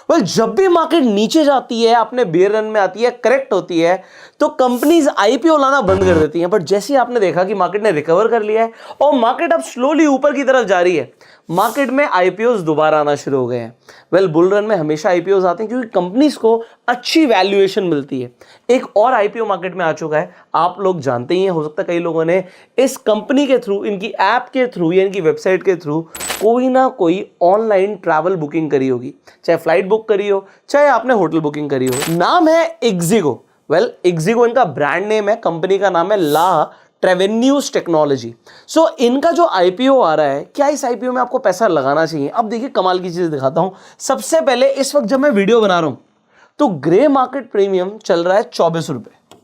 Well जब भी market नीचे जाती है, अपने बेयर रन में आती है, करेक्ट होती है, तो कंपनीज आईपीओ लाना बंद कर देती हैं। बट जैसे ही आपने देखा कि मार्केट ने रिकवर कर लिया है और मार्केट अब स्लोली ऊपर की तरफ जा रही है, मार्केट में आईपीओज दोबारा आना शुरू हो गए हैं। वेल बुल रन में हमेशा आईपीओज आते हैं क्योंकि कंपनीज को अच्छी वैल्यूएशन मिलती है। एक और आईपीओ मार्केट में आ चुका है, आप लोग जानते ही हैं, हो सकता है कई लोगों ने इस कंपनी के थ्रू, इनकी ऐप के थ्रू या इनकी वेबसाइट के थ्रू कोई ना कोई ऑनलाइन ट्रैवल बुकिंग करी होगी, चाहे फ्लाइट बुक करी हो, चाहे आपने होटल बुकिंग करी हो। नाम है इक्जिगो। वेल इक्जिगो इनका ब्रांड नेम है, कंपनी का नाम है ला ट्रेवेन्यूज टेक्नोलॉजी। सो इनका जो आईपीओ आ रहा है, क्या इस आईपीओ में आपको पैसा लगाना चाहिए? अब देखिए कमाल की चीज दिखाता हूं। सबसे पहले इस वक्त जब मैं वीडियो बना रहा हूं तो ग्रे मार्केट प्रीमियम चल रहा है 24 रुपए।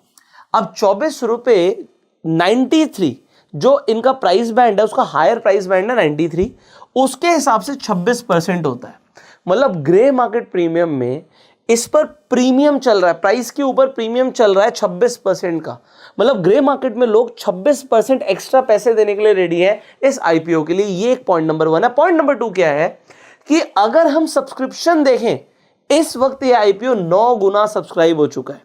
अब 24 रुपए 93 जो इनका प्राइस बैंड है, उसका हायर प्राइस बैंड है 93, उसके हिसाब से 26% होता है। मतलब ग्रे मार्केट प्रीमियम में इस पर प्रीमियम चल रहा है, प्राइस के ऊपर प्रीमियम चल रहा है 26% का। मतलब ग्रे मार्केट में लोग 26% एक्स्ट्रा पैसे देने के लिए रेडी हैं इस आईपीओ के लिए। ये एक पॉइंट नंबर 1 है। पॉइंट नंबर 2 क्या है कि अगर हम सब्सक्रिप्शन देखें, इस वक्त ये आईपीओ 9 गुना सब्सक्राइब हो चुका है।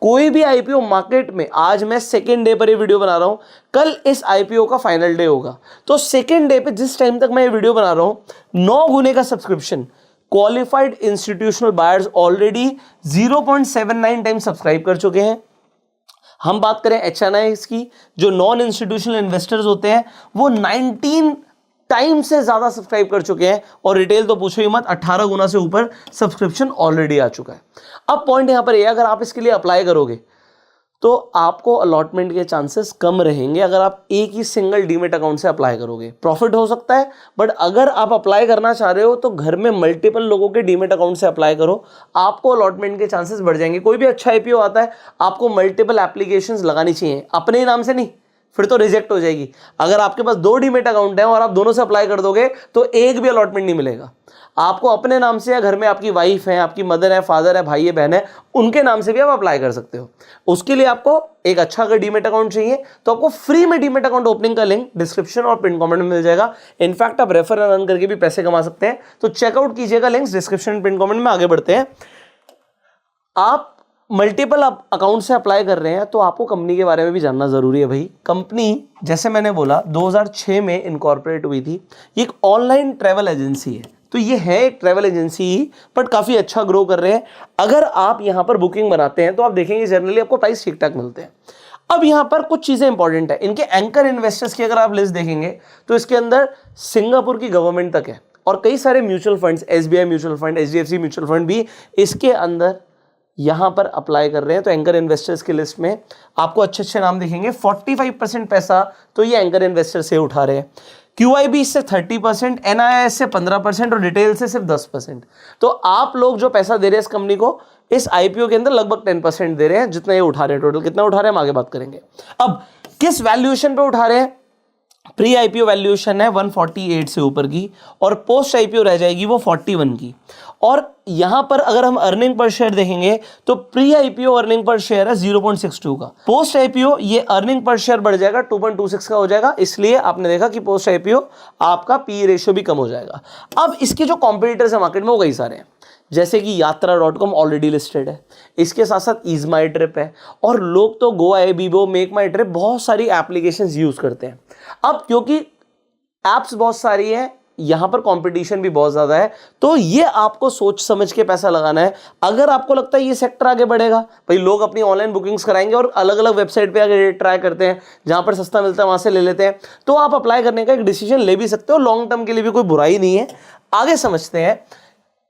कोई भी आईपीओ मार्केट में, आज मैं सेकेंड डे पर ये वीडियो बना रहा हूं, कल इस आईपीओ का फाइनल डे होगा, तो सेकेंड डे पे जिस टाइम तक मैं ये वीडियो बना रहा हूं 9 गुने का subscription. Qualified institutional buyers already 0.79 time subscribe कर चुके हैं। हम बात करें एचएनआईज की, जो नॉन इंस्टीट्यूशनल इन्वेस्टर्स होते हैं, वो 19 टाइम से ज्यादा सब्सक्राइब कर चुके हैं। और रिटेल तो पूछो ही मत, 18 गुना से ऊपर सब्सक्रिप्शन ऑलरेडी आ चुका है। अब पॉइंट यहां पर यह, अगर आप इसके लिए अप्लाई करोगे तो आपको अलॉटमेंट के चांसेस कम रहेंगे अगर आप एक ही सिंगल डीमेट अकाउंट से अप्लाई करोगे। प्रॉफिट हो सकता है, बट अगर आप अप्लाई करना चाह रहे हो तो घर में मल्टीपल लोगों के डीमेट अकाउंट से अप्लाई करो, आपको अलॉटमेंट के चांसेस बढ़ जाएंगे। कोई भी अच्छा आईपीओ आता है, आपको मल्टीपल एप्लीकेशंस लगानी चाहिए, अपने ही नाम से नहीं, फिर तो रिजेक्ट हो जाएगी। अगर आपके पास 2 डीमेट अकाउंट है और आप दोनों से अप्लाई कर दोगे तो एक भी अलॉटमेंट नहीं मिलेगा। आपको अपने नाम से, या घर में आपकी वाइफ है, आपकी मदर है, फादर है, भाई है, बहन है, उनके नाम से भी आप अप्लाई कर सकते हो। उसके लिए आपको एक अच्छा अगर डीमेट अकाउंट चाहिए तो आपको फ्री में डीमेट अकाउंट ओपनिंग का लिंक डिस्क्रिप्शन और पिन कमेंट में मिल जाएगा। इनफैक्ट आप रेफर एंड अर्न करके भी पैसे कमा सकते हैं, तो चेकआउट कीजिएगा, लिंक्स डिस्क्रिप्शन पिन कमेंट में। आगे बढ़ते हैं। आप मल्टीपल अकाउंट से अप्लाई कर रहे हैं तो आपको कंपनी के बारे में भी जानना जरूरी है भाई। कंपनी, जैसे मैंने बोला, 2006 में इनकॉर्पोरेट हुई थी। ये एक ऑनलाइन ट्रैवल एजेंसी है, तो ये है एक ट्रैवल एजेंसी ही, बट काफी अच्छा ग्रो कर रहे हैं। अगर आप यहां पर बुकिंग बनाते हैं तो आप देखेंगे जनरली आपको प्राइस ठीक ठाक मिलते हैं। अब यहां पर कुछ चीजें इंपॉर्टेंट है। इनके एंकर इन्वेस्टर्स की अगर आप लिस्ट देखेंगे तो इसके अंदर सिंगापुर की गवर्नमेंट तक है और कई सारे mutual funds, SBI mutual fund, HDFC mutual fund भी इसके अंदर यहां पर अप्लाई कर रहे हैं। तो एंकर इन्वेस्टर्स की लिस्ट में आपको अच्छे अच्छे नाम दिखेंगे। 45% पैसा तो ये एंकर इन्वेस्टर से उठा रहे हैं। QIB से 30%, NIIS से 15% और रिटेल से सिर्फ 10%। तो आप लोग जो पैसा दे रहे हैं इस कंपनी को, इस आईपीओ के अंदर लगभग 10% दे रहे हैं, जितना ये उठा रहे हैं। टोटल कितना उठा रहे हैं हम आगे बात करेंगे। अब किस वैल्यूएशन पे उठा रहे हैं? प्री आईपीओ वैल्यूएशन है 148 से ऊपर की, और पोस्ट आईपीओ रह जाएगी वो 41 की। और यहां पर अगर हम अर्निंग पर शेयर देखेंगे तो pre IPO earning per share है 0.62 का, पोस्ट आईपीओ ये अर्निंग पर शेयर बढ़ जाएगा 2.26 का हो जाएगा। इसलिए आपने देखा कि पोस्ट आईपीओ आपका पी रेशियो भी कम हो जाएगा। अब इसके जो कॉम्पिटिटर्स है मार्केट में वो कई सारे हैं, जैसे कि यात्रा.com ऑलरेडी लिस्टेड है, इसके साथ साथ ईज माई ट्रिप है, और लोग तो गोवा, बीबो, मेक माई ट्रिप, बहुत सारी एप्लीकेशंस यूज करते हैं। अब क्योंकि एप्स बहुत सारी है, यहां पर कंपटीशन भी बहुत ज्यादा है, तो ये आपको सोच समझ के पैसा लगाना है। अगर आपको लगता है ये सेक्टर आगे बढ़ेगा, भाई लोग अपनी ऑनलाइन बुकिंग्स कराएंगे और अलग अलग वेबसाइट पे आगे ट्राई करते हैं, जहां पर सस्ता मिलता है वहां से ले लेते हैं, तो आप अप्लाई करने का एक डिसीजन ले भी सकते हो। लॉन्ग टर्म के लिए भी कोई बुराई नहीं है। आगे समझते हैं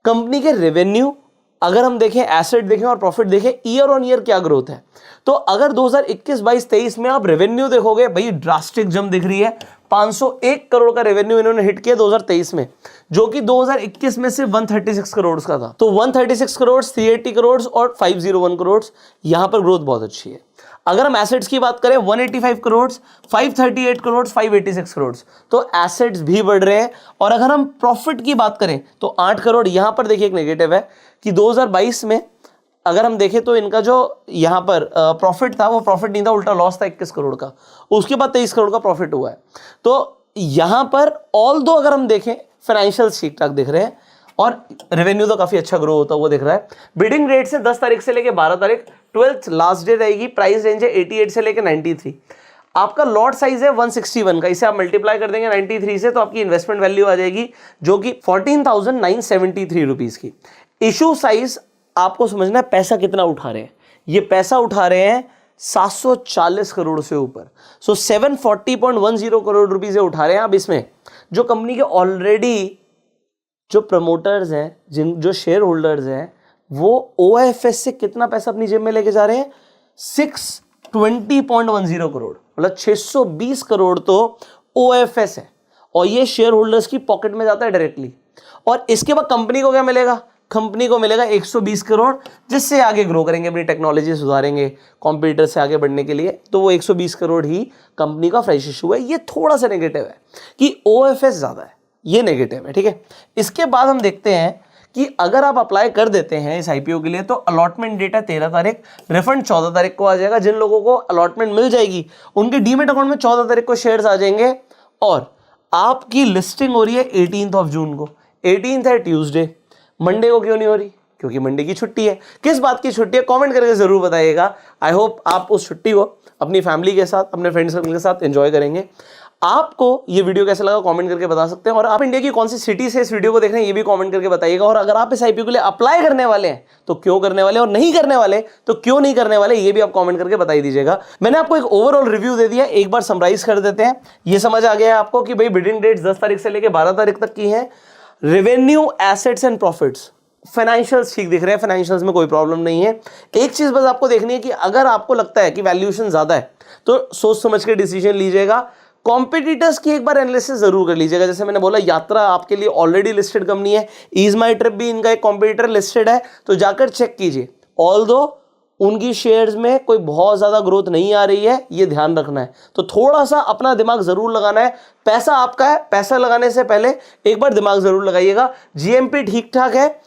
कंपनी के रेवेन्यू। अगर हम देखें, एसेट देखें और प्रॉफिट देखें, ईयर ऑन ईयर क्या ग्रोथ है, तो अगर 2021, 22, 23 में आप रेवेन्यू देखोगे, भाई ड्रास्टिक जंप दिख रही है। 501 करोड़ का रेवेन्यू इन्होंने हिट किया 2023 में, जो कि 2021 में सिर्फ 136 करोड़ का था। तो 136 करोड़, 380 करोड़ और 501 करोड़, यहां पर ग्रोथ बहुत अच्छी है। अगर हम एसेट्स की बात करें, 185 करोड़, 538 करोड़, 586 करोड़, तो एसेट्स भी बढ़ रहे हैं। और अगर हम प्रॉफिट की बात करें तो 8 करोड़, यहां पर देखिए एक नेगेटिव है कि 2022 में अगर हम देखें तो इनका जो यहां पर प्रॉफिट था वो प्रॉफिट नहीं था, उल्टा लॉस था 21 करोड़ का। उसके बाद 23 करोड़ का प्रॉफिट हुआ है। तो यहां पर ऑल दो अगर हम देखें फाइनेंशियल ठीक ठाक दिख रहे हैं, और रेवेन्यू तो काफी अच्छा ग्रो होता हुआ दिख रहा है। बिडिंग रेट से 10 तारीख से लेके 12 तारीख 12th लास्ट डे रहेगी। प्राइस रेंज है 88 से लेके 93। आपका लॉट साइज है 161 का, इसे आप मल्टीप्लाई कर देंगे 93 से तो आपकी इन्वेस्टमेंट वैल्यू आ जाएगी जो कि 14,973 रुपीज की। इशू साइज आपको समझना है पैसा कितना उठा रहे हैं। ये पैसा उठा रहे हैं 740 करोड़ से ऊपर। सो 740.10 करोड़ रुपीज उठा रहे हैं आप। इसमें जो कंपनी के ऑलरेडी जो प्रमोटर्स हैं, जो शेयर होल्डर्स हैं, वो ओएफएस से कितना पैसा अपनी जेब में लेके जा रहे हैं 620.10 करोड़, मतलब 620 करोड़ तो ओएफएस है और ये शेयर होल्डर्स की पॉकेट में जाता है डायरेक्टली। और इसके बाद कंपनी को क्या मिलेगा? कंपनी को मिलेगा 120 करोड़, जिससे आगे ग्रो करेंगे, अपनी टेक्नोलॉजी सुधारेंगे कॉम्पिटिटर से आगे बढ़ने के लिए। तो वो 120 करोड़ ही कंपनी का फ्रेश इशू है। ये थोड़ा सा नेगेटिव है कि ओएफएस ज्यादा है, ये नेगेटिव है, ठीक है। इसके बाद हम देखते हैं कि अगर आप अप्लाई कर देते हैं इस आईपीओ के लिए तो अलॉटमेंट डेट है 13 तारीख, रिफंड 14 तारीख को आ जाएगा। जिन लोगों को अलॉटमेंट मिल जाएगी उनके डीमेट अकाउंट में 14 तारीख को शेयर्स आ जाएंगे और आपकी लिस्टिंग हो रही है 18 जून को। 18 है ट्यूसडे, मंडे को क्यों नहीं हो रही? क्योंकि मंडे की छुट्टी है। किस बात की छुट्टी है कमेंट करके जरूर बताइएगा। आई होप आप उस छुट्टी को अपनी फैमिली के साथ, अपने फ्रेंड सर्कल के साथ एंजॉय करेंगे। आपको ये वीडियो कैसा लगा कमेंट करके बता सकते हैं और आप इंडिया की कौन सी सिटी से इस वीडियो को देख रहे हैं ये भी कमेंट करके बताइएगा। और अगर आप इस आईपीओ के लिए अप्लाई करने वाले हैं तो क्यों करने वाले, और नहीं करने वाले तो क्यों नहीं करने वाले, ये भी आप कमेंट करके बता दीजिएगा। मैंने आपको एक ओवरऑल रिव्यू दे दिया, एक बार समराइज कर देते हैं। ये समझ आ गया है आपको कि भाई बिडिंग डेट्स 10 तारीख से लेकर 12 तारीख तक की है। Revenue, assets and profits, financials ठीक दिख रहे हैं, फाइनेंशियल्स में कोई प्रॉब्लम नहीं है। एक चीज बस आपको देखनी है कि अगर आपको लगता है कि वैल्यूएशन ज्यादा है तो सोच समझ के डिसीजन लीजिएगा। कॉम्पिटिटर्स की एक बार एनालिसिस जरूर कर लीजिएगा। जैसे मैंने बोला, यात्रा आपके लिए ऑलरेडी लिस्टेड कंपनी है, ईज माई ट्रिप भी इनका एक कॉम्पिटिटर लिस्टेड है, तो जाकर चेक कीजिए। ऑल्दो उनकी शेयर्स में कोई बहुत ज्यादा ग्रोथ नहीं आ रही है, ये ध्यान रखना है। तो थोड़ा सा अपना दिमाग जरूर लगाना है। पैसा आपका है, पैसा लगाने से पहले एक बार दिमाग जरूर लगाइएगा। जीएमपी ठीक ठाक है,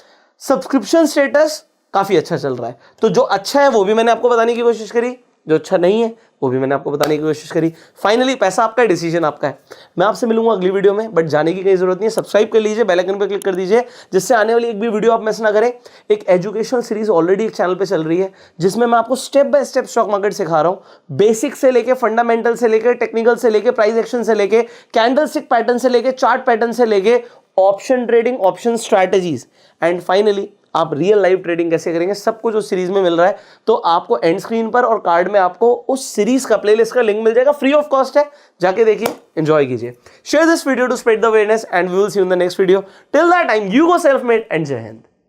सब्सक्रिप्शन स्टेटस काफी अच्छा चल रहा है। तो जो अच्छा है वो भी मैंने आपको बताने की कोशिश करी, जो अच्छा नहीं है वो भी मैंने आपको बताने की कोशिश करी। फाइनली पैसा आपका है, डिसीजन आपका है। मैं आपसे मिलूंगा अगली वीडियो में, बट जाने की कोई जरूरत नहीं है। सब्सक्राइब कर लीजिए, बेल आइकन पर क्लिक कर दीजिए, जिससे आने वाली एक भी वीडियो आप मिस ना करें। एक एजुकेशनल सीरीज ऑलरेडी एक चैनल पे चल रही है जिसमें मैं आपको step by step stock market सिखा रहा हूं। बेसिक से लेके, फंडामेंटल से लेके, टेक्निकल से लेके, प्राइस एक्शन से लेके, कैंडलस्टिक पैटर्न से लेके, चार्ट पैटर्न से लेके, option trading, option strategies and finally आप रियल लाइफ ट्रेडिंग कैसे करेंगे, सब कुछ उस सीरीज में मिल रहा है। तो आपको एंड स्क्रीन पर और कार्ड में आपको उस सीरीज का प्लेलिस्ट का लिंक मिल जाएगा, फ्री ऑफ कॉस्ट है, जाके देखिए, एंजॉय कीजिए। Share this video to spread the awareness and we will see you in the next video. Till that time, you go self made and जय हिंद।